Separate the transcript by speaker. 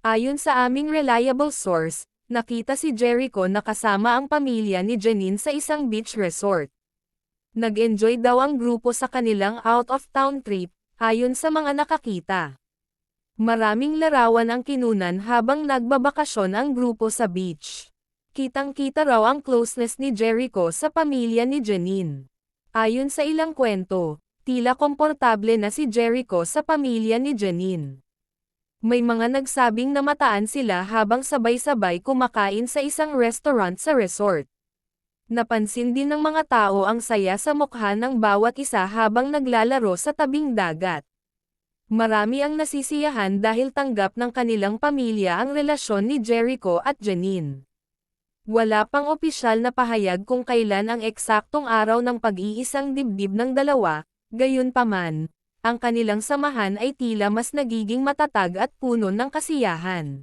Speaker 1: Ayon sa aming reliable source, nakita si Jericho na kasama ang pamilya ni Janine sa isang beach resort. Nag-enjoy daw ang grupo sa kanilang out-of-town trip, ayon sa mga nakakita. Maraming larawan ang kinunan habang nagbabakasyon ang grupo sa beach. Kitang-kita raw ang closeness ni Jericho sa pamilya ni Janine. Ayon sa ilang kwento, tila komportable na si Jericho sa pamilya ni Janine. May mga nagsabing namataan sila habang sabay-sabay kumakain sa isang restaurant sa resort. Napansin din ng mga tao ang saya sa mukha ng bawat isa habang naglalaro sa tabing dagat. Marami ang nasisiyahan dahil tanggap ng kanilang pamilya ang relasyon ni Jericho at Janine. Wala pang opisyal na pahayag kung kailan ang eksaktong araw ng pag-iisang dibdib ng dalawa, gayunpaman, ang kanilang samahan ay tila mas nagiging matatag at puno ng kasiyahan.